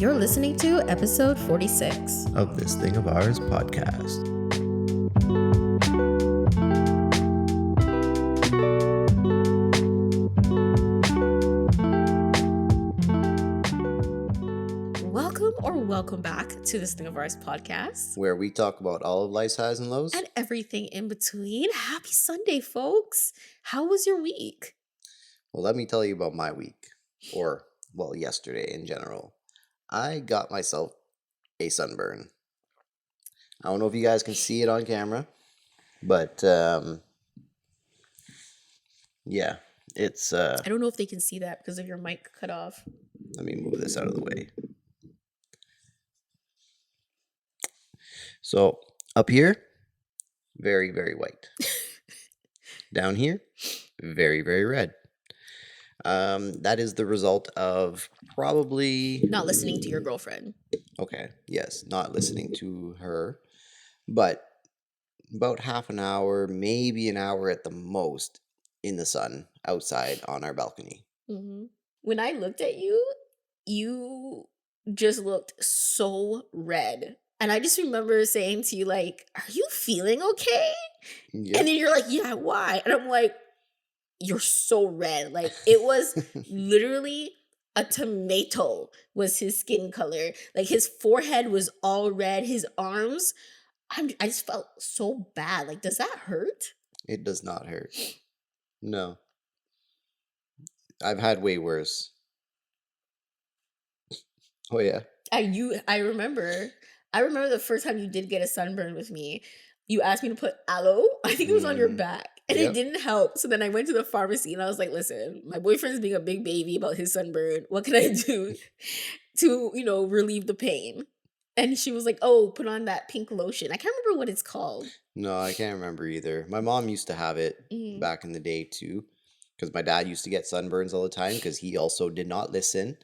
You're listening to episode 46 of This Thing of Ours podcast. Welcome back to This Thing of Ours podcast, where we talk about all of life's highs and lows and everything in between. Happy Sunday, folks. How was your week? Well, let me tell you about my week, yesterday in general. I got myself a sunburn. I don't know if you guys can see it on camera, but yeah, it's I don't know if they can see that because of your mic cut off. Let me move this out of the way. So up here, very, very white. Down here, very, very red. That is the result of probably not listening to your girlfriend. Okay, yes, not listening to her, but about half an hour, maybe an hour at the most in the sun outside on our balcony. Mm-hmm. When I looked at you, you just looked so red. And I just remember saying to you, like, are you feeling okay? Yep. And then you're like, yeah, why? And I'm like, you're so red. Like, it was literally a tomato was his skin color. Like, his forehead was all red. His arms, I just felt so bad. Like, does that hurt? It does not hurt. No. I've had way worse. Oh, yeah. I remember the first time you did get a sunburn with me, you asked me to put aloe. I think it was on your back. And It didn't help. So then I went to the pharmacy and I was like, listen, my boyfriend's being a big baby about his sunburn. What can I do to, relieve the pain? And she was like, oh, put on that pink lotion. I can't remember what it's called. No, I can't remember either. My mom used to have it back in the day too. Because my dad used to get sunburns all the time because he also did not listen.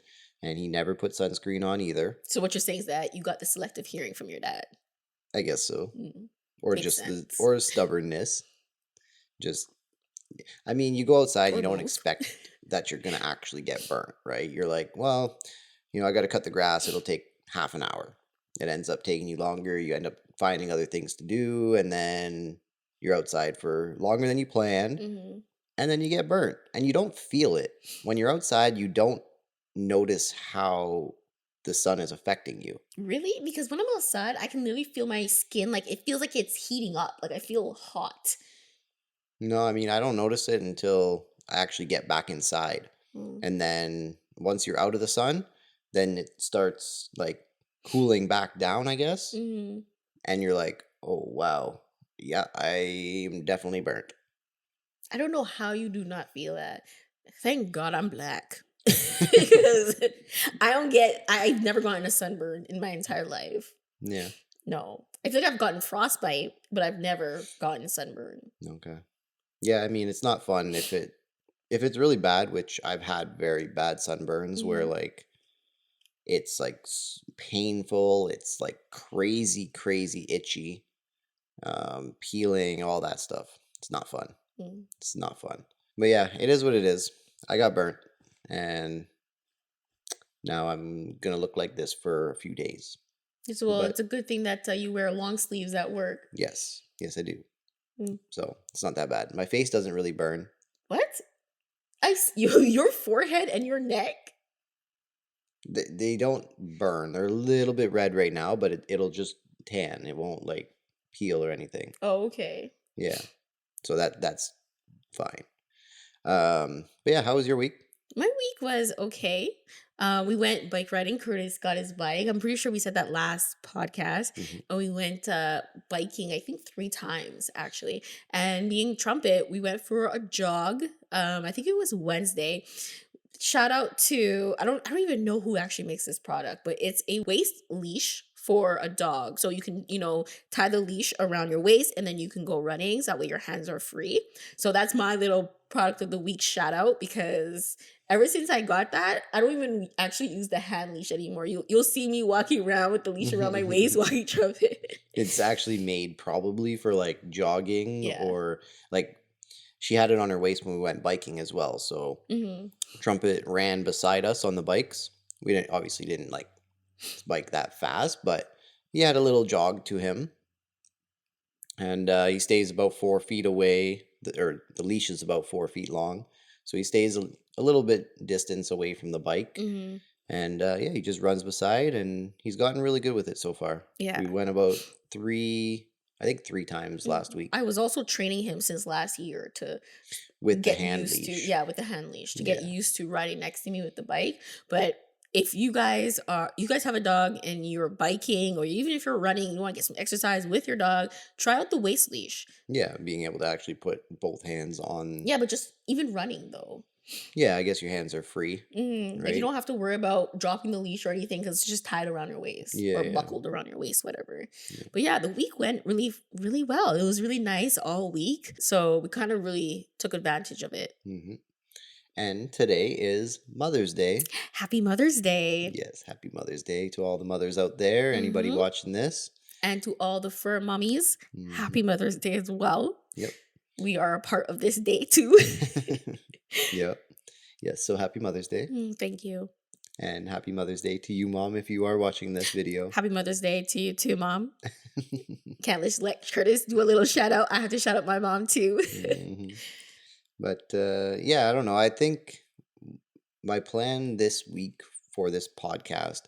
And he never put sunscreen on either. So what you're saying is that you got the selective hearing from your dad? I guess so. Or Makes just sense. Or stubbornness. You go outside, you don't expect that you're going to actually get burnt, right? You're like, well, I got to cut the grass. It'll take half an hour. It ends up taking you longer. You end up finding other things to do. And then you're outside for longer than you planned. Mm-hmm. And then you get burnt. And you don't feel it. When you're outside, you don't notice how the sun is affecting you. Really? Because when I'm outside, I can literally feel my skin. Like, it feels like it's heating up. Like, I feel hot. No, I don't notice it until I actually get back inside. And then once you're out of the sun, then it starts like cooling back down, I guess. Mm-hmm. And you're like, oh, wow. Yeah, I'm definitely burnt. I don't know how you do not feel that. Thank God I'm black. Because I've never gotten a sunburn in my entire life. Yeah. No. I feel like I've gotten frostbite, but I've never gotten sunburn. Okay. Yeah, it's not fun if it's really bad, which I've had very bad sunburns where like it's like painful, it's like crazy itchy, peeling, all that stuff. It's not fun. It's not fun. But yeah, it is what it is. I got burnt and now I'm gonna look like this for a few days. Well, it's a good thing that you wear long sleeves at work. Yes, I do. So it's not that bad. My face doesn't really burn. What? Your forehead and your neck? They don't burn. They're a little bit red right now, but it'll just tan. It won't like peel or anything. Oh, okay. Yeah. So that's fine. But yeah, how was your week? My week was okay. We went bike riding. Curtis got his bike. I'm pretty sure we said that last podcast. Mm-hmm. And we went biking, I think 3 times actually. And being Trumpet, we went for a jog. I think it was Wednesday. Shout out to, I don't even know who actually makes this product, but it's a waist leash for a dog. So you can, tie the leash around your waist and then you can go running. So that way your hands are free. So that's my little product of the week shout out, because ever since I got that, I don't even actually use the hand leash anymore. You'll see me walking around with the leash around my waist while Trumpet. It's actually made probably for like jogging or like she had it on her waist when we went biking as well. So Trumpet ran beside us on the bikes. We didn't like bike that fast, but he had a little jog to him, and he stays about 4 feet away, or the leash is about 4 feet long, so he stays a little bit distance away from the bike, Hmm. and yeah, he just runs beside, and he's gotten really good with it so far. Yeah. We went about I think 3 times last week I was also training him since last year to with the get hand used to, leash. yeah, with the hand leash, to get Yeah, used to riding next to me with the bike. But if you guys have a dog and you're biking, or even if you're running, you want to get some exercise with your dog, try out the waist leash. yeah, being able to actually put both hands on. Yeah, but just even running though. Yeah, I guess your hands are free, Like you right? don't have to worry about dropping the leash or anything because it's just tied around your waist Yeah, or yeah, buckled around your waist, whatever. yeah. But yeah, the week went really, really well. It was really nice all week. So we kind of really took advantage of it. Hmm. And today is Mother's Day. Happy Mother's Day. Yes, happy Mother's Day to all the mothers out there. Anybody Hmm. watching this? And to all the fur mummies, Hmm. happy Mother's Day as well. Yep. We are a part of this day too. Yep. Yes, so happy Mother's Day. Thank you. And happy Mother's Day to you, Mom, if you are watching this video. Happy Mother's Day to you too, Mom. Can't just let Curtis do a little shout out. I have to shout out my mom too. Hmm. But yeah, I don't know. I think my plan this week for this podcast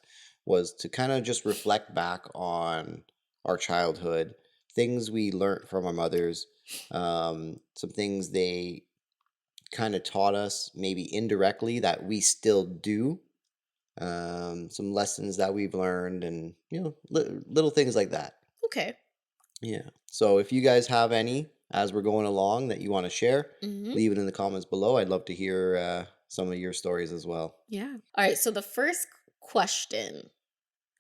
was to kind of just reflect back on our childhood, things we learned from our mothers, some things they kind of taught us, maybe indirectly, that we still do, some lessons that we've learned, and little things like that. Okay. Yeah. So if you guys have any as we're going along that you want to share, Hmm. leave it in the comments below. I'd love to hear some of your stories as well. Yeah. All right. So the first question,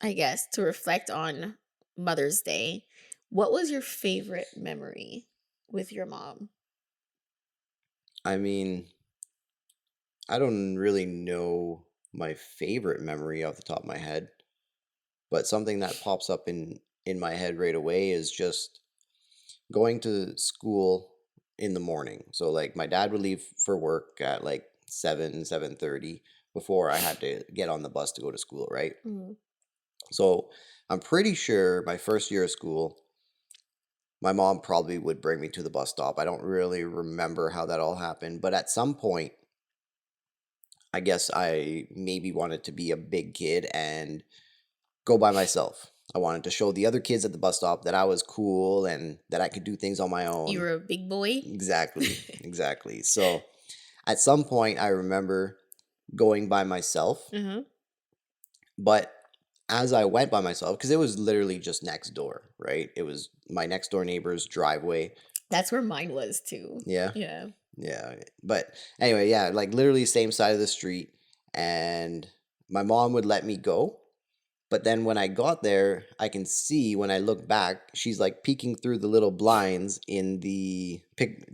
I guess, to reflect on Mother's Day, what was your favorite memory with your mom? I mean, I don't really know my favorite memory off the top of my head, but something that pops up in my head right away is just going to school in the morning. So like my dad would leave for work at like 7:30 before I had to get on the bus to go to school, right? Mm. So I'm pretty sure my first year of school, my mom probably would bring me to the bus stop. I don't really remember how that all happened, but at some point, I guess I maybe wanted to be a big kid and go by myself. I wanted to show the other kids at the bus stop that I was cool and that I could do things on my You own. were a big boy? Exactly, exactly. So at some point, I remember going by myself, Uh-huh. but as I went by myself, because it was literally just next door, right? It was my next door neighbor's driveway. That's where mine was too. Yeah, Yeah. yeah. But anyway, yeah, like literally same side of the street. And my mom would let me go. But then when I got there, I can see when I look back, she's like peeking through the little blinds in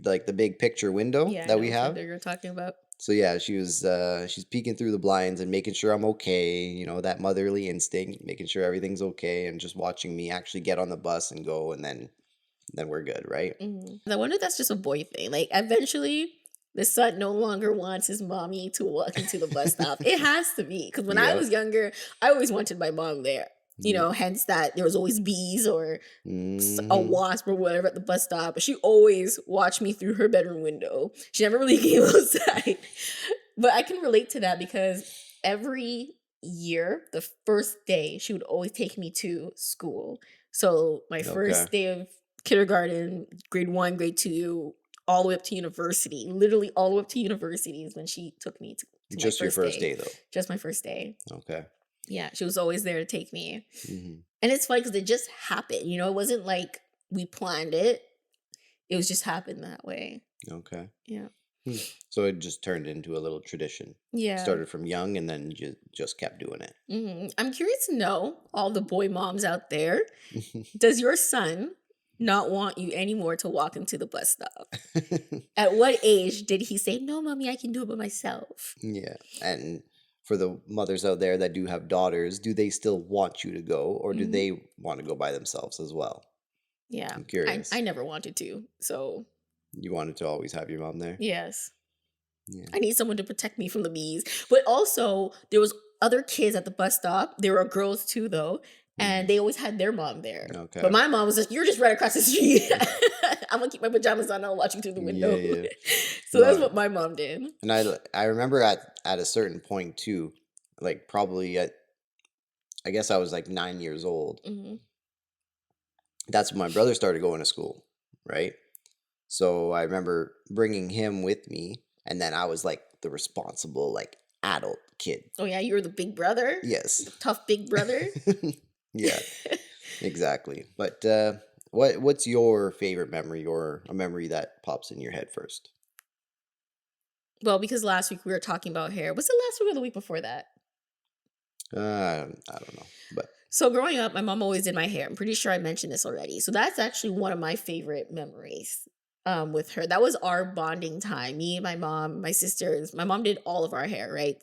like the big picture window Yeah, I that know we which have. window you're talking about. So yeah, she's peeking through the blinds and making sure I'm okay, that motherly instinct, making sure everything's okay, and just watching me actually get on the bus and go, and then we're good, right? I wonder if that's just a boy thing. Like eventually the son no longer wants his mommy to walk into the bus stop. It has to be. Because when I Yep. was younger, I always wanted my mom there. Yep. Hence that there was always bees or a Hmm. wasp or whatever at the bus stop. But she always watched me through her bedroom window. She never really came outside. But I can relate to that because every year, the first day, she would always take me to school. So my Okay. first day of kindergarten, grade 1, grade 2, all the way up to university, literally all the way up to university is when she took me to my Just your first first day. day though. Just my first day. Okay. Yeah, she was always there to take me. Hmm. And it's funny because it just happened. It wasn't like we planned it. It was just happened that way. Okay. Yeah. Hmm. So it just turned into a little tradition. Yeah. Started from young and then just kept doing I'm curious to know, all the boy moms out there, it. does your son not want you anymore to walk into the bus stop? At what age did he say, "No, mommy, I can do it by myself"? Yeah. And for the mothers out there that do have daughters, do they still want you to go, or do Hmm. they want to go by themselves as well? Yeah, I'm I curious. never wanted to. So You wanted to always have your mom there? yes, Yeah. I need someone to protect me from the bees. But also, there was other kids at the bus stop. There were girls too, though, and Mhm. they always had their mom there. But Okay. my mom was just, "You're just right across the street. I'm gonna keep my pajamas on. I'll watch you through the Yeah, window." yeah. So that's No, what my mom did. and I remember at a certain point too, like probably at I guess I was like 9 years old. Hmm. That's when my brother started going to school, right? So I remember bringing him with me, and then I was like the responsible, like adult kid. Oh yeah, you were the big brother, Yes. the tough big brother. Yeah, exactly. But what's your favorite memory or a memory that pops in your head first? Well, because last week we were talking about hair. Was it last week or the week before that? I don't know, but So growing up, my mom always did my hair. I'm pretty sure I mentioned this already. So that's actually one of my favorite memories with her. That was our bonding time. Me, my mom, my sisters. My mom did all of our hair, right?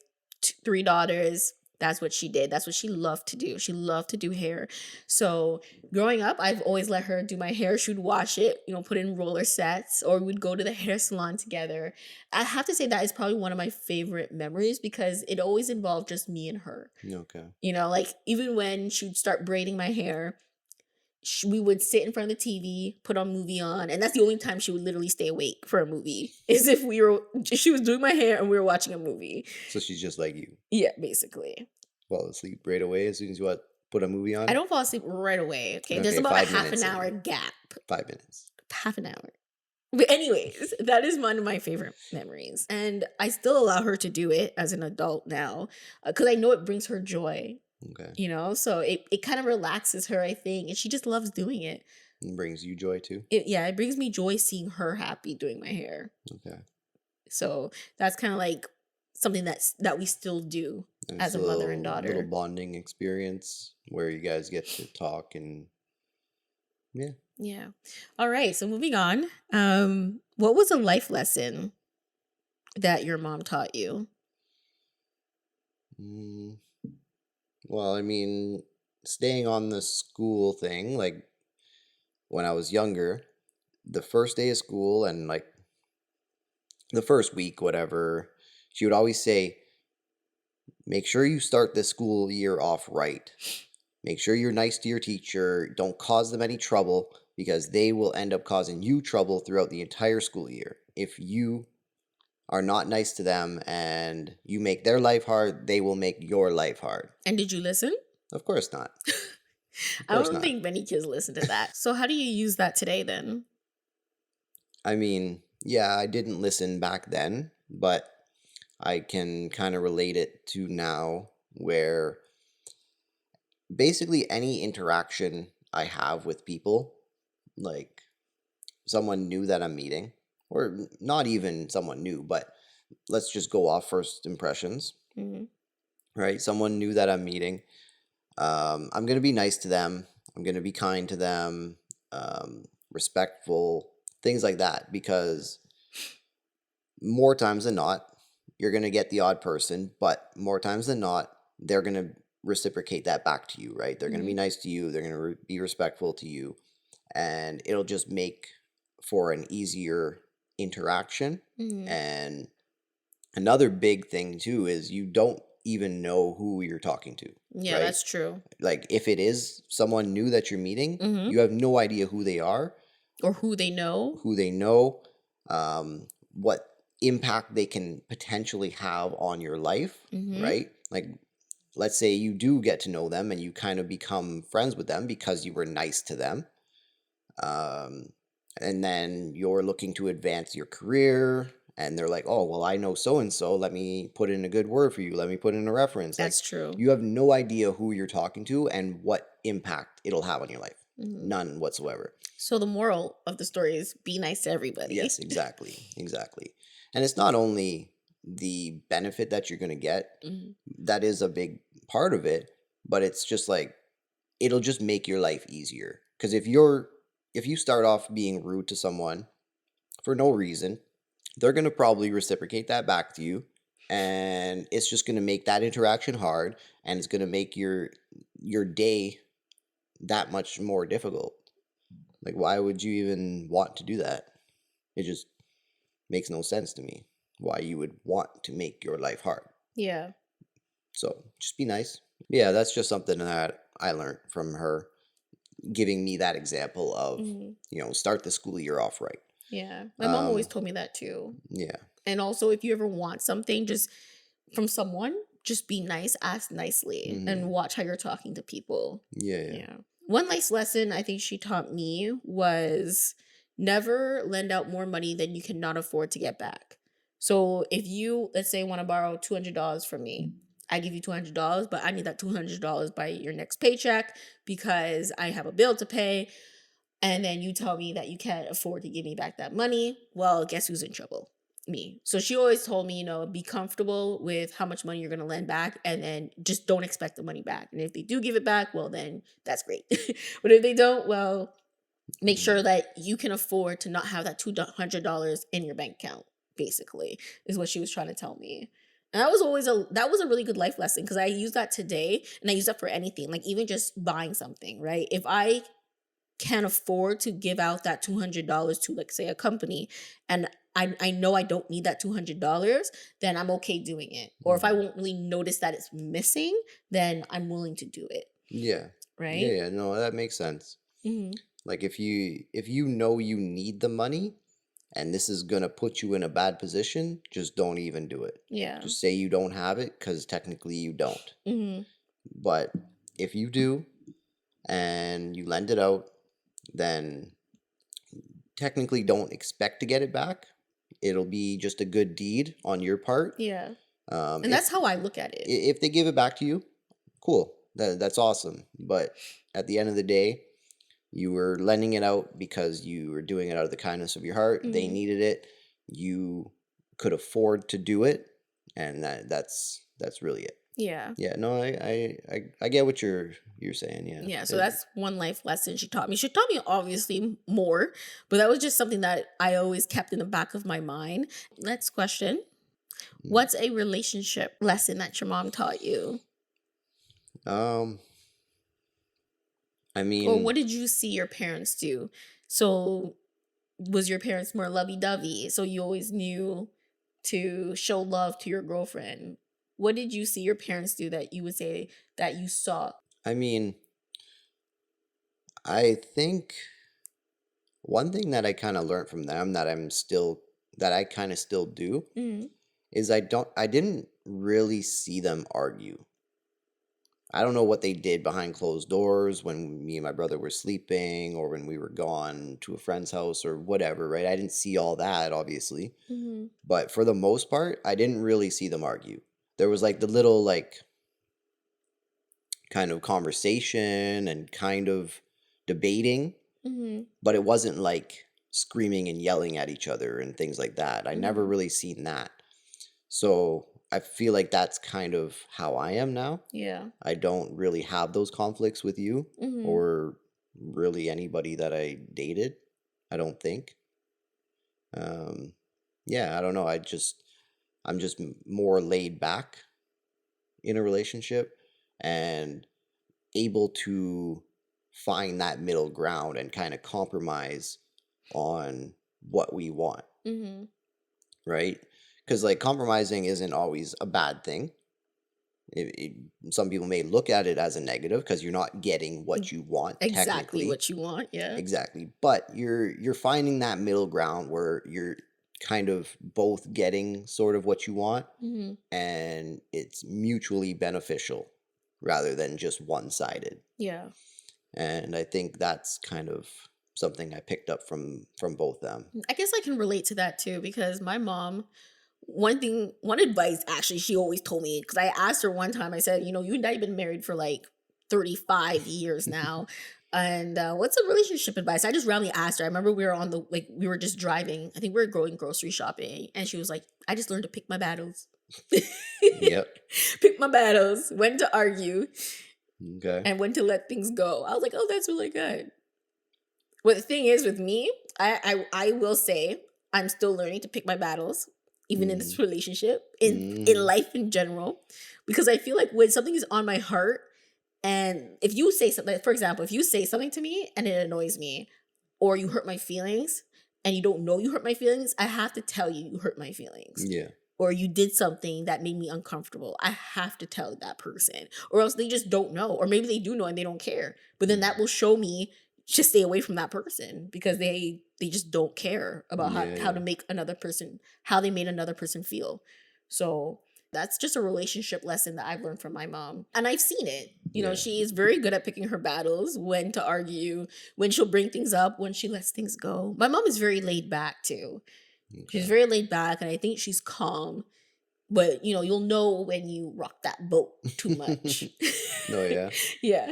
Three daughters. That's what she did. That's what she loved to do. She loved to do hair. So growing up, I've always let her do my hair. She would wash it, put it in roller sets, or we'd go to the hair salon together. I have to say that is probably one of my favorite memories because it always involved just me and her. okay. Like even when she would start braiding my hair, we would sit in front of the TV, put on movie on, and that's the only time she would literally stay awake for a movie. Is if she was doing my hair and we were watching a movie. So she's just like you, Yeah, basically. fall asleep right away as soon as you put a movie I on. don't fall asleep right away. Okay, there's Okay, about a five half an minutes hour in. gap. 5 minutes. Half an hour. But anyways, that is one of my favorite memories, and I still allow her to do it as an adult now because I know it brings her joy. Okay, So it kind of relaxes her, I think, and she just loves doing it. and brings you joy too. It brings me joy seeing her happy doing my hair. Okay, So that's kind of like something that we still do and it's as a a mother and little daughter. bonding experience where you guys get to talk and yeah. Yeah. All right, so moving on. What was a life lesson that your mom taught you? Mm, well, I mean, staying on the school thing, like when I was younger, the first day of school and like the first week, whatever, she would always say, make sure you start the school year off right. Make sure you're nice to your teacher. Don't cause them any trouble because they will end up causing you trouble throughout the entire school year. If you are not nice to them and you make their life hard, they will make your life hard. And did you listen? Of course not. Of I course don't not. think many kids listen to that. So how do you use that today then? I mean, yeah, I didn't listen back then, but I can kind of relate it to now where basically any interaction I have with people, like someone new that I'm meeting, or not even someone new, but let's just go off first impressions, Mhm. right? Someone new that I'm meeting, I'm going to be nice to them. I'm going to be kind to them, respectful, things like that, because more times than not, you're going to get the odd person, but more times than not, they're going to reciprocate that back to you, right? They're going to be Mhm. nice to you, they're going to be respectful to you, and it'll just make for an easier interaction. Mhm. And another big thing too is you don't even know who you're talking to, Yeah, right? that's true. Like if it is someone new that you're meeting, Mhm. you have no idea who they are, Or who they know. who they know, what impact they can potentially have on your life, Mhm. right? Like, let's say you do get to know them and you kind of become friends with them because you were nice to them. Um, and then you're looking to advance your career, and they're like, oh, well, I know so and so. Let me put in a good word for you. Let me put in a reference. Like, That's true. you have no idea who you're talking to and what impact it'll have on your life. Mhm. None whatsoever. So the moral of the story is be nice to Yes, everybody. exactly. Exactly. And it's not only the benefit that you're going to get, Mhm. that is a big part of it, but it's just like it'll just make your life easier. Cuz if you start off being rude to someone for no reason, they're going to probably reciprocate that back to you, and it's just going to make that interaction hard, and it's going to make your day that much more difficult. Like, why would you even want to do that? It just makes no sense to me why you would want to make your life hard. Yeah. So just be nice. Yeah, that's just something that I learned from her, giving me that example of, Hmm. start the school year off right. Yeah. My mom always Um, told me that too. yeah. And also, if you ever want something just from someone, just be nice, ask nicely, and Hmm. watch how you're talking to people. Yeah, yeah. Yeah. One nice lesson I think she taught me was never lend out more money than you cannot afford to get back. So if you, let's say, want to borrow $200 from me, I give you $200, but I need that $200 by your next paycheck because I have a bill to pay. And then you tell me that you can't afford to give me back that money. Well, guess who's in trouble? Me. So she always told me, be comfortable with how much money you're going to lend back and then just don't expect the money back. And if they do give it back, well, then that's great. But if they don't, well, make sure Mhm. that you can afford to not have that $200 in your bank account, basically, is what she was trying to tell me. And that was a really good life lesson because I use that today and I use that for anything, like even just buying something, right? If I can't afford to give out that $200 to, like, say, a company, and I know I don't need that $200, then I'm okay doing it. Or if I Mhm. won't really notice that it's missing, then I'm willing to do it, Yeah. Yeah, right? yeah. No, that makes sense. Hmm. Like if you know you need the money and this is gonna put you in a bad position, just don't even do it. Yeah. Just say you don't have it because technically you don't. Hmm. But if you do and you lend it out, then technically don't expect to get it back. It'll be just a good deed on your part. Yeah. Um, And if that's how I look at it. if they give it back to you, cool. That's awesome. But at the end of the day, you were lending it out because you were doing it out of the kindness of your heart. They Hmm. needed it. You could afford to do it, and that's really it. Yeah. Yeah, no, I get what you're saying. Yeah, Yeah, so that's one life lesson she taught me. She taught me obviously more, but that was just something that I always kept in the back of my mind. Next question. mm, What's a relationship lesson that your mom taught you? um, I Or mean, what did you see your parents do? So was your parents more lovey-dovey? So you always knew to show love to your girlfriend. What did you see your parents do that you would say that you saw? I mean, I think one thing that I kind of learned from them that I kind of still do Mm, is I didn't really see them argue. I don't know what they did behind closed doors when me and my brother were sleeping or when we were gone to a friend's house or whatever, right? I didn't see all that, obviously. mm, But for the most part, I didn't really see them argue. There was like the little, like, kind of conversation and kind of debating, mm, but it wasn't like screaming and yelling at each other and things like that. I never mm. really seen that. So I feel like that's kind of how I am now. Yeah. I don't really have those conflicts with you Mm, or really anybody that I dated. I don't think. Um, yeah, I don't know. I'm just more laid back in a relationship and able to find that middle ground and kind of compromise on what we want, mm. right? Because like compromising isn't always a bad thing. Some people may look at it as a negative because you're not getting what you want Exactly technically. what you want, yeah. Exactly. But you're finding that middle ground where you're kind of both getting sort of what you want Mhm. and it's mutually beneficial rather than just one-sided. Yeah. And I think that's kind of something I picked up from both them. I guess I can relate to that too because my mom, one advice actually she always told me because I asked her one time, I said, you and I been married for like 35 years now. And what's a relationship advice? I just randomly asked her. I remember we were just driving. I think we were going grocery shopping. And she was like, I just learned to pick my battles. Yep. Pick my battles, when to argue, Okay. and when to let things go. I was like, oh, that's really good. Well, the thing is with me, I will say I'm still learning to pick my battles, even in this Mhm. relationship, in Mhm. life in general, because I feel like when something is on my heart, and if you say something, like, for example, if you say something to me and it annoys me, or you hurt my feelings, and you don't know you hurt my feelings, I have to tell you you hurt my feelings. Yeah. or you did something that made me uncomfortable, I have to tell that person, or else they just don't know, or maybe they do know and they don't care. But then that will show me to stay away from that person because they just don't care about Yeah, how yeah. to make another person, how they made another person feel. So that's just a relationship lesson that I've learned from my mom. And I've seen it. You know, Yeah. she is very good at picking her battles, when to argue, when she'll bring things up, when she lets things go. My mom is very laid back too. She's Okay. very laid back, and I think she's calm. But you know, you'll know when you rock that boat too much. No, yeah. Yeah.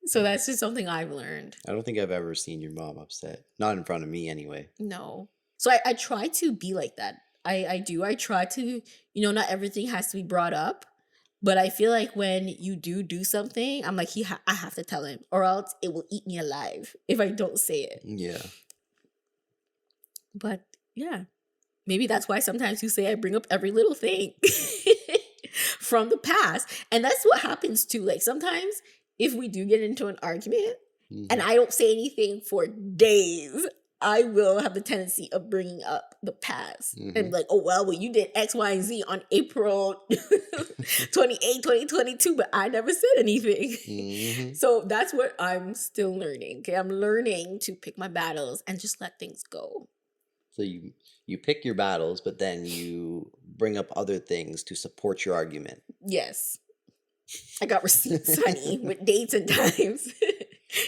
So that's just something I've learned. I don't think I've ever seen your mom upset. Not in front of me, anyway. No. So I try to be like that. I do. I try to, not everything has to be brought up. But I feel like when you do something, I'm like, I have to tell him, or else it will eat me alive if I don't say it. Yeah. But yeah, maybe that's why sometimes you say I bring up every little thing from the past. And that's what happens too. Like sometimes if we do get into an argument and Mhm. I don't say anything for days, I will have the tendency of bringing up the past and be Mhm. like, oh, well, you did X, Y, and Z on April 28, 2022, but I never said anything. Mhm. So that's what I'm still learning. Okay. I'm learning to pick my battles and just let things go. So you pick your battles, but then you bring up other things to support your argument. Yes. I got receipts, honey, with dates and times.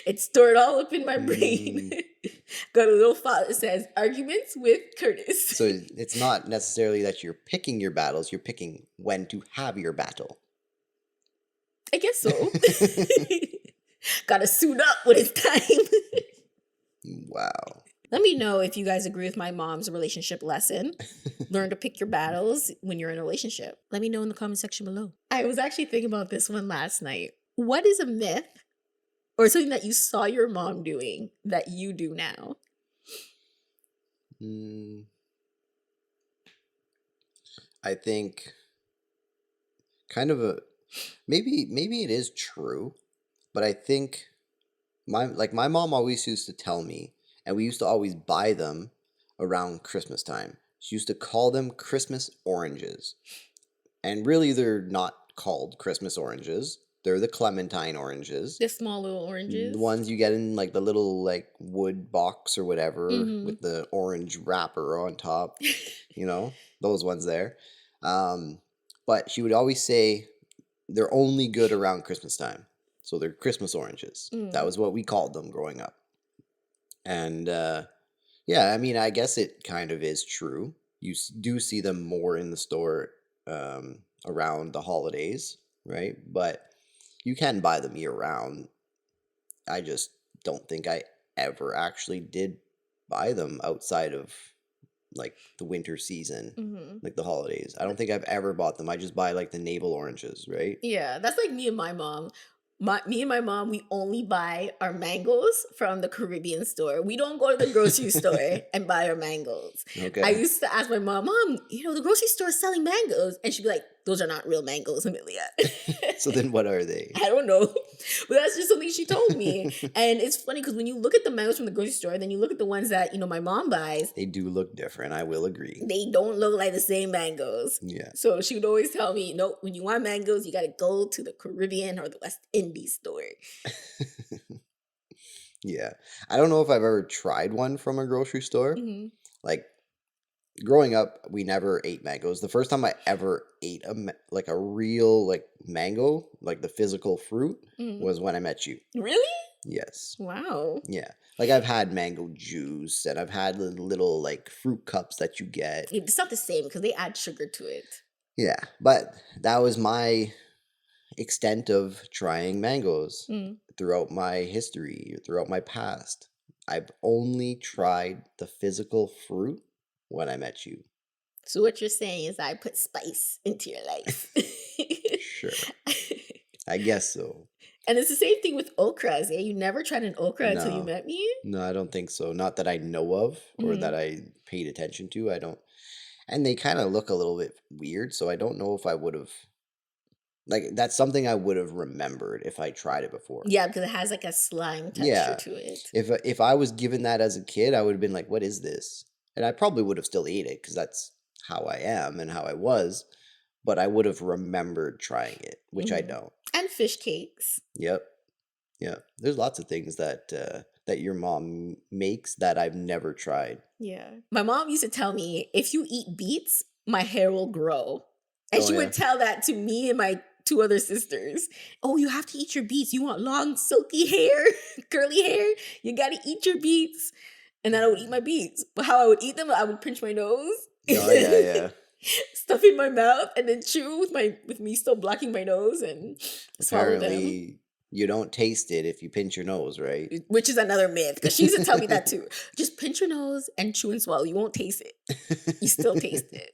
It's stored all up in my brain. Mm. Got a little file that says arguments with Curtis. So it's not necessarily that you're picking your battles, you're picking when to have your battle. I guess so. Gotta suit up when it's time. Wow. Let me know if you guys agree with my mom's relationship lesson. Learn to pick your battles when you're in a relationship. Let me know in the comment section below. I was actually thinking about this one last night. What is a myth or something that you saw your mom doing that you do now? Mm, I think kind of a maybe it is true, but I think my mom always used to tell me, and we used to always buy them around Christmas time. She used to call them Christmas oranges. And really they're not called Christmas oranges. They're the clementine oranges. The small little The oranges. ones you get in like the little like wood box or whatever Mm-hmm. with the orange wrapper on top, those ones there. Um, but she would always say they're only good around Christmas time. So they're Christmas oranges. That Mm. was what we called them growing up. And yeah, I mean, I guess it kind of is true. You do see them more in the store around the holidays, right? But you can buy them year round. I just don't think I ever actually did buy them outside of like the winter season, Mm-hmm. like the holidays. I don't think I've ever bought them. I just buy like the navel oranges, right? Yeah, that's like me and my mom. Me and my mom, we only buy our mangoes from the Caribbean store. We don't go to the grocery store and buy our mangoes. I Okay. used to ask my Mom, the grocery store is selling mangoes. And she'd be like, those are not real mangoes, Amelia. So then what are they? I don't know. But that's just something she told me. And it's funny because when you look at the mangoes from the grocery store, then you look at the ones that, my mom buys, They do look different, I will agree. they don't look like the same mangoes. Yeah. So she would always tell me, no, when you want mangoes, you got to go to the Caribbean or the West Indies store. Yeah. I don't know if I've ever tried one from a grocery store. Hmm. Like growing up, we never ate mangoes. The first time I ever ate like a real like mango, like the physical fruit, Hmm. was when I met you. Really? Yes. Wow. Yeah. Like I've had mango juice and I've had the little like fruit cups that you get. It's not the same because they add sugar to it. Yeah. But that was my extent of trying mangoes Mm. throughout my history, throughout my past. I've only tried the physical fruit when I met you. So what you're saying is I put spice into your life. Sure. I guess so. And it's the same thing with okras. Yeah, you never tried an okra until you No. met me. No, I don't think so. Not that I know of or that Hmm. I paid attention to. I don't. And they kind of look a little bit weird, so I don't know if I would have. Like, that's something I would have remembered if I tried it before. Yeah, because it has like a slime texture Yeah. to it. If I was given that as a kid, I would have been like, what is this? And I probably would have still ate it because that's how I am and how I was, but I would have remembered trying it, which I Mm-hmm. don't. And fish cakes. Yep. Yeah. There's lots of things that that your mom makes that I've never tried. Yeah. My mom used to tell me, if you eat beets, my hair will grow. And Oh she yeah. would tell that to me and my two other sisters. Oh, you have to eat your beets. You want long, silky hair, curly hair? You got to eat your beets. And then I would eat my beets. But how I would eat them, I would pinch my nose, Oh yeah, yeah. stuff in my mouth, and then chew with me still blocking my nose and swallow them. Apparently you don't taste it if you pinch your nose, right? Which is another myth, because she used to tell me that too. Just pinch your nose and chew and swallow. You won't taste it. You still taste it.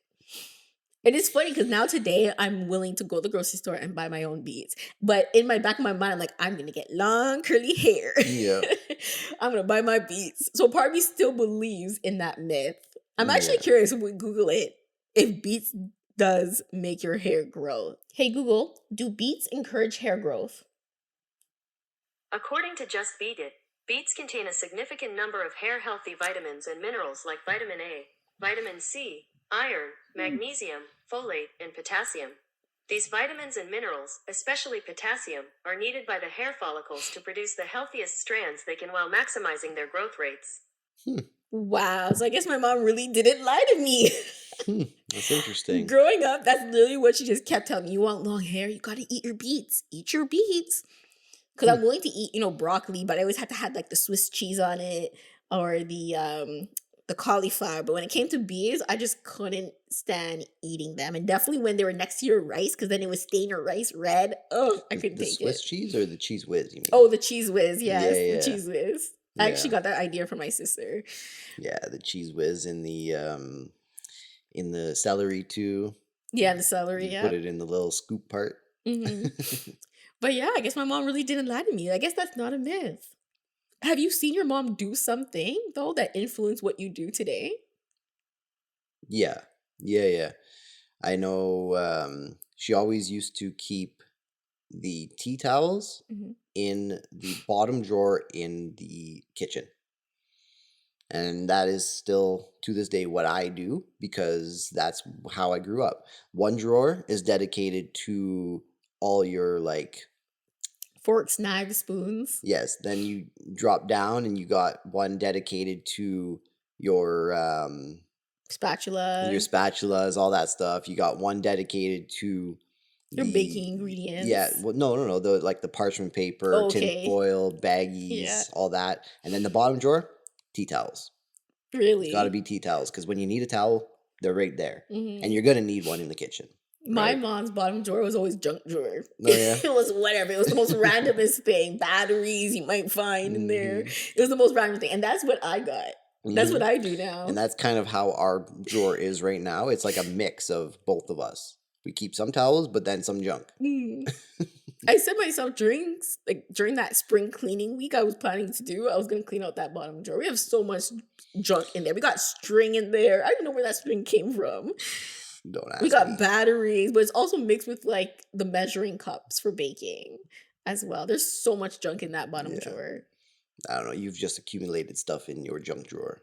It is funny because now today I'm willing to go to the grocery store and buy my own beads. But in my back of my mind, I'm like, I'm gonna get long curly hair. Yep. I'm gonna buy my beads. So part of me still believes in that myth. I'm actually Yeah. curious when we Google it if beets does make your hair grow. Hey Google, do beets encourage hair growth? According to Just Beat It, beets contain a significant number of hair-healthy vitamins and minerals like vitamin A, vitamin C, iron, magnesium, folate, and potassium. These vitamins and minerals, especially potassium, are needed by the hair follicles to produce the healthiest strands they can while maximizing their growth rates. Wow. So I guess my mom really didn't lie to me. That's interesting. Growing up, that's literally what she just kept telling me. You want long hair? You gotta eat your beets. Eat your beets. Because I'm willing to eat, broccoli, but I always had to have like the Swiss cheese on it or the cauliflower. But when it came to beets, I just couldn't stand eating them. And definitely when they were next to your rice, because then it would stain your rice red. Oh, I couldn't The take Swiss it. cheese or the cheese whiz, you mean? Oh, the cheese whiz. Yeah, Yes, the yeah. cheese whiz. I actually Yeah. got that idea from my sister. Yeah, the cheese whiz in the celery too. Yeah, the celery. You Yeah. put it in the little scoop part. hmm But yeah, I guess my mom really didn't lie to me. I guess that's not a myth. Have you seen your mom do something though that influenced what you do today? Yeah. Yeah, yeah. I know she always used to keep the tea towels Mhm. in the bottom drawer in the kitchen. And that is still to this day what I do because that's how I grew up. One drawer is dedicated to all your like Forks, knives, spoons, yes, then you drop down and you got one dedicated to your spatula, spatulas, all that stuff. You got one dedicated to your baking yeah, ingredients. well no, the like the parchment paper, tin Okay. foil, Yeah. baggies, all that. And then the bottom drawer, tea towels. It's got to Really? be tea towels because when you need a towel, they're right there, and hmm you're gonna need one in the kitchen, My right? mom's bottom drawer was always junk drawer. Oh yeah. It was whatever. It was the most randomest thing. Batteries you might find in there. hmm It was the most random thing. And that's what I got. That's hmm what I do And now. that's kind of how our drawer is right now. It's like a mix of both of us. We keep some towels, but then some junk. Mm. I said myself during that spring cleaning week I was planning to do, I was gonna clean out that bottom drawer. We have so much junk in there. We got string in there. I don't know where that string came from. Don't We ask got me. batteries, but it's also mixed with like the measuring cups for baking as well. There's so much junk in that bottom Yeah, drawer. I don't know. You've just accumulated stuff in your junk drawer.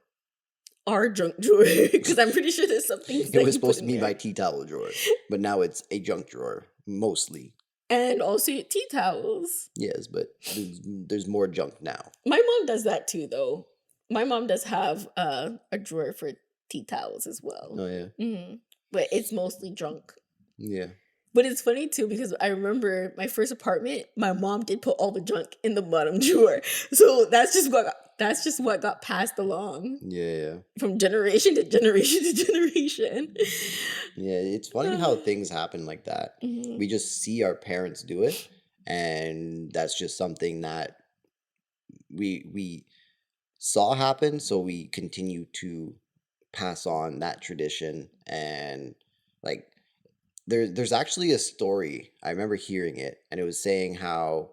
Our junk drawer, because I'm pretty sure there's some things It that was you put supposed to in be there. my tea towel drawer, but now it's a junk drawer mostly. And also your tea towels. Yes, but there's more junk now. My mom does that too, though. My mom does have a drawer for tea towels as well. Oh yeah, But it's mostly junk. yeah. But it's funny too because I remember my first apartment, my mom did put all the junk in the bottom drawer. So that's just what got passed along Yeah, yeah. from generation to generation to generation. Yeah, it's funny how things happen like that. Mhm. We just see our parents do it, and that's just something that we saw happen, so we continue to pass on that tradition. And like there's actually a story. I remember hearing it, and it was saying how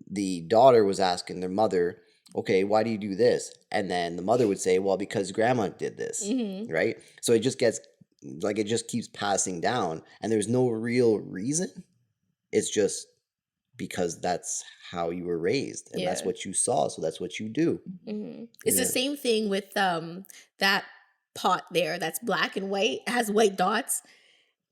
the daughter was asking their mother, okay, why do you do this? And then the mother would say, well, because grandma did this, Mhm. right? So it just gets like it just keeps passing down, and there's no real reason. It's just because that's how you were raised and that's Yeah. what you saw, so that's what you do. It's the Yeah. same thing with that pot there that's black and white, it has white dots.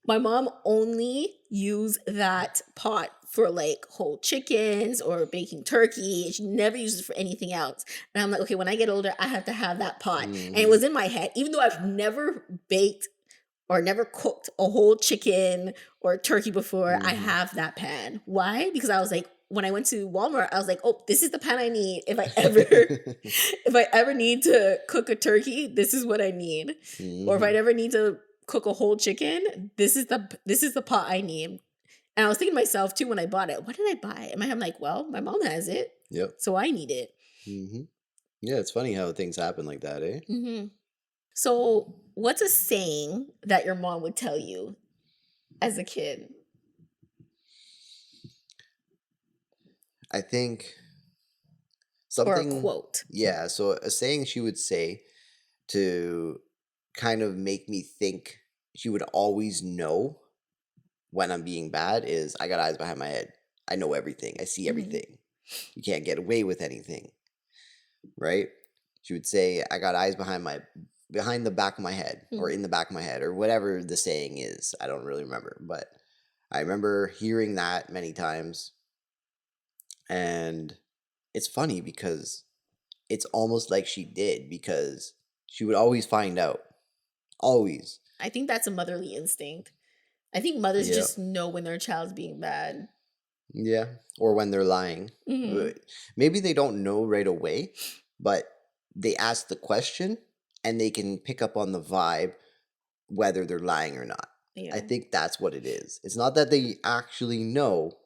My mom only used that pot for like whole chickens or baking turkey. She never uses it for anything else. And I'm like, okay, when I get older, I have to have that pot. And it Mm-hmm. was in my head, even though I've never baked or never cooked a whole chicken or turkey before, I Mm-hmm. have that pan. Why? Because I was like, when I went to Walmart, I was like, oh, this is the pan I need if I ever if I ever need to cook a turkey, this is what I need. Or if I Mm-hmm. ever need to cook a whole chicken, this is the pot I need. And I was thinking to myself too when I bought it, what did I buy? In my head, I'm like, well, my mom has it, Yep. so I need it. Mm-hmm. Yeah, it's funny how things happen like that, eh? Hmm. So, what's a saying that your mom would tell you as a kid? I think Or a something, quote? yeah, so a saying she would say to kind of make me think she would always know when I'm being bad is I got eyes behind my head. I know everything. I see Hmm. everything. You can't get away with anything, right? She would say I got eyes behind the back of my head or in the back of my head or whatever the saying is. I don't really remember, but I remember hearing that many times, and it's funny because it's almost like she did because she would always find out. Always. I think that's a motherly instinct. I think mothers Yeah. just know when their child's being bad. Yeah. Or when they're lying. Hmm. Maybe they don't know right away, but they ask the question and they can pick up on the vibe whether they're lying or not. I Yeah. think that's what it is. It's not that they actually know,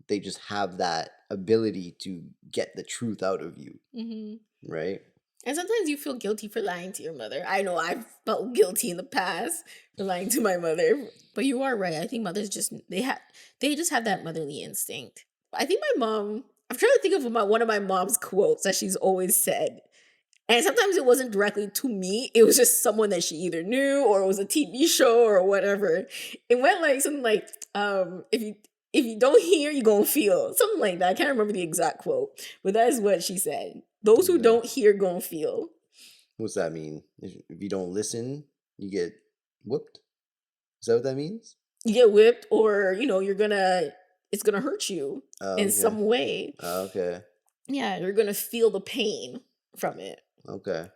they just have that ability to get the truth out of you, Hmm. right? And sometimes you feel guilty for lying to your mother. I know I've felt guilty in the past for lying to my mother, but you are right. I think mothers just they just have that motherly instinct. I think my mom. I'm trying to think of one of my mom's quotes that she's always said, and sometimes it wasn't directly to me. It was just someone that she either knew or it was a TV show or whatever. It went like something like, if you don't hear, you gonna feel something like that. I can't remember the exact quote, but that is what she said. Those who Yeah. don't hear gonna feel. What's that mean? If you don't listen, you get whooped? Is that what that means? You get whipped, or it's gonna hurt you Oh, in okay. some way. Oh, okay. Yeah, you're gonna feel the pain from it. Okay.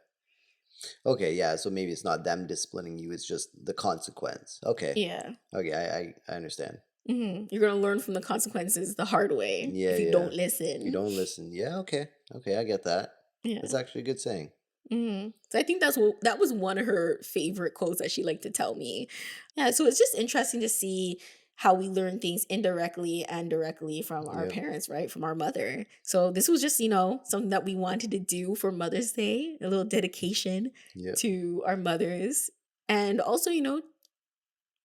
Okay, yeah, so maybe it's not them disciplining you, it's just the consequence. Okay. Yeah. Okay, I understand. You're gonna learn from the consequences the hard way Yeah, if you yeah. don't If you listen. don't listen. Yeah, okay. Okay, I get that. That's Yeah. actually a good saying. So I think that was one of her favorite quotes that she liked to tell me. Yeah, so it's just interesting to see how we learn things indirectly and directly from our Yep. parents, right? From our mother. So this was just, something that we wanted to do for Mother's Day, a little dedication Yep. to our mothers. And also,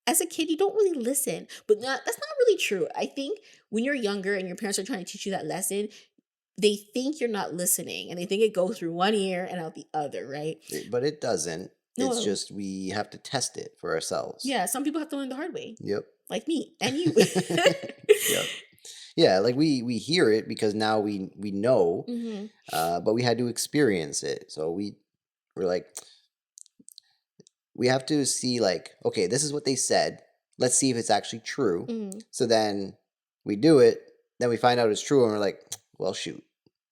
as a kid, you don't really listen. But that's not really true. I think when you're younger and your parents are trying to teach you that lesson, they think you're not listening and they think it goes through one ear and out the other, right? But it doesn't. It's No. just we have to test it for ourselves. Yeah, some people have to learn the hard way, Yep. like me and you. Yep. Yeah, like we hear it because now we know, Hmm. but we had to experience it. So we're like, we have to see like, okay, this is what they said. Let's see if it's actually true. Hmm. So then we do it, then we find out it's true, and we're like, well, shoot,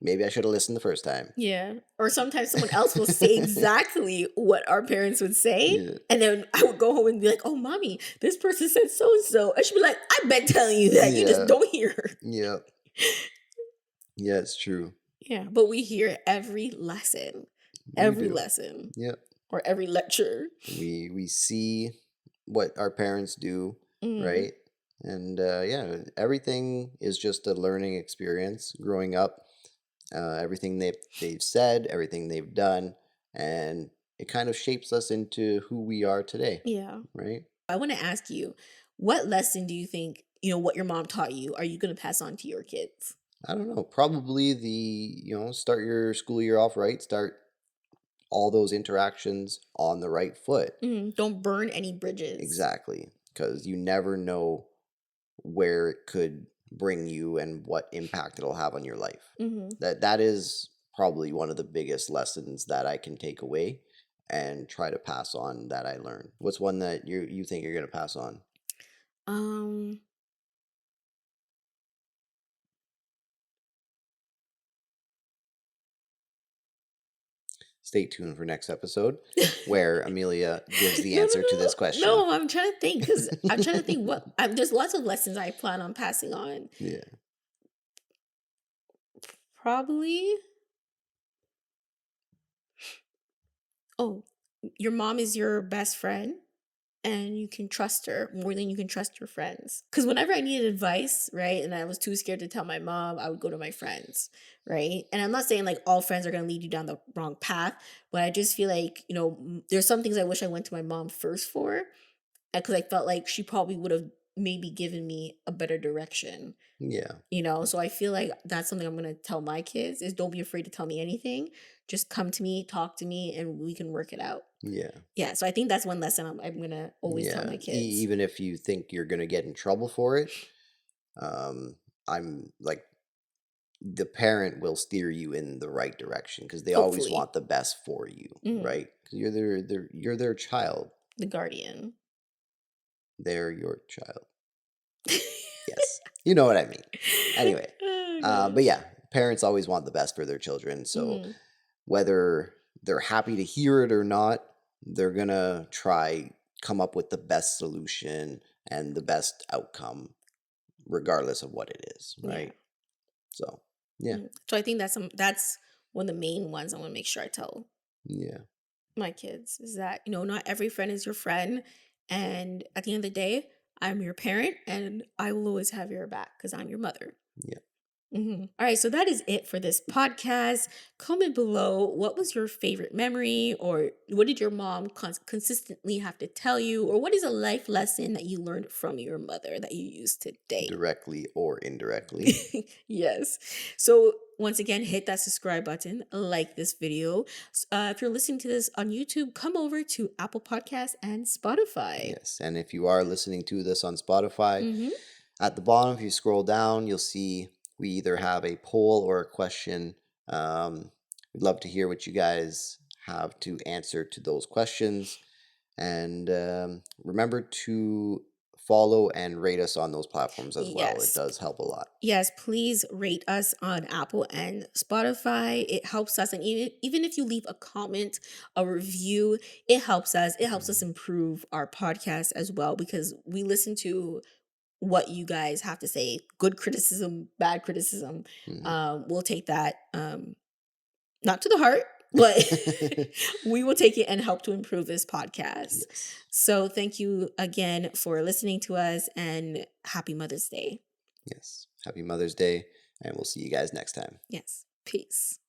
maybe I should have listened the first time. Yeah. Or sometimes someone else will say exactly what our parents would say. Yeah. And then I would go home and be like, oh, mommy, this person said so and so. I should be like, I've been telling you that. You just Yeah. don't hear her. Yeah. Yeah, it's true. Yeah. But we hear every lesson, We do. Yeah. or every lecture. We see what our parents do, Mm. right? And yeah, everything is just a learning experience growing up. Everything they've said, everything they've done, and it kind of shapes us into who we are today, Yeah. right? I want to ask you, what lesson do you think, what your mom taught you, are you going to pass on to your kids? I don't know. Probably start your school year off right. Start all those interactions on the right foot. Don't burn any bridges. Exactly. Because you never know where it could bring you and what impact it'll have on your life. Hmm. That is probably one of the biggest lessons that I can take away. and try to pass on that I learned? What's one that you think you're gonna pass on? Um, Stay tuned for next episode where Amelia gives the no, answer to no, this question. no. I'm trying to think because I'm trying to think there's lots of lessons I plan on passing on. Yeah. Probably. Oh, your mom is your best friend and you can trust her more than you can trust your friends. Because whenever I needed advice, right, and I was too scared to tell my mom, I would go to my friends, right? And I'm not saying like all friends are going to lead you down the wrong path, but I just feel like, there's some things I wish I went to my mom first for because I felt like she probably would have maybe given me a better direction. Yeah. So I feel like that's something I'm going to tell my kids is don't be afraid to tell me anything. Just come to me, talk to me, and we can work it out. Yeah. Yeah, so I think that's one lesson I'm going to always tell Yeah. my kids. Even if you think you're gonna get in trouble for it, I'm like the parent will steer you in the right direction because they always Hopefully. want the best for you, Mhm. right? 'Cause you're their child. The guardian. They're your child. Yes, you know what I mean. Anyway, Oh but gosh. yeah, parents always want the best for their children. So Mhm. whether they're happy to hear it or not, they're gonna try come up with the best solution and the best outcome, regardless of what it is, Yeah. right? So yeah, So I think that's one of the main ones I want to make sure I tell yeah, my kids is that, not every friend is your friend. And at the end of the day, I'm your parent and I will always have your back because I'm your mother. yeah. All right, so that is it for this podcast. Comment below what was your favorite memory, or what did your mom consistently have to tell you, or what is a life lesson that you learned from your mother that you use today? Directly or indirectly. Yes. So once again, hit that subscribe button, like this video. If you're listening to this on YouTube, come over to Apple Podcasts and Spotify. Yes, and if you are listening to this on Spotify, Mm-hmm. at the bottom, if you scroll down, you'll see we either have a poll or a question. We'd love to hear what you guys have to answer to those questions. And remember to follow and rate us on those platforms as well. It Yes. does help a lot. Yes, please rate us on Apple and Spotify. It helps us. And even if you leave a comment, a review, it helps us. It helps us improve our podcast as well because we listen to what you guys have to say. Good criticism, bad criticism. Mhm. We'll take that not to the heart, but we will take it and help to improve this podcast. Yes. So thank you again for listening to us and happy Mother's Day. Yes. Happy Mother's Day, and we'll see you guys next time. Yes. Peace.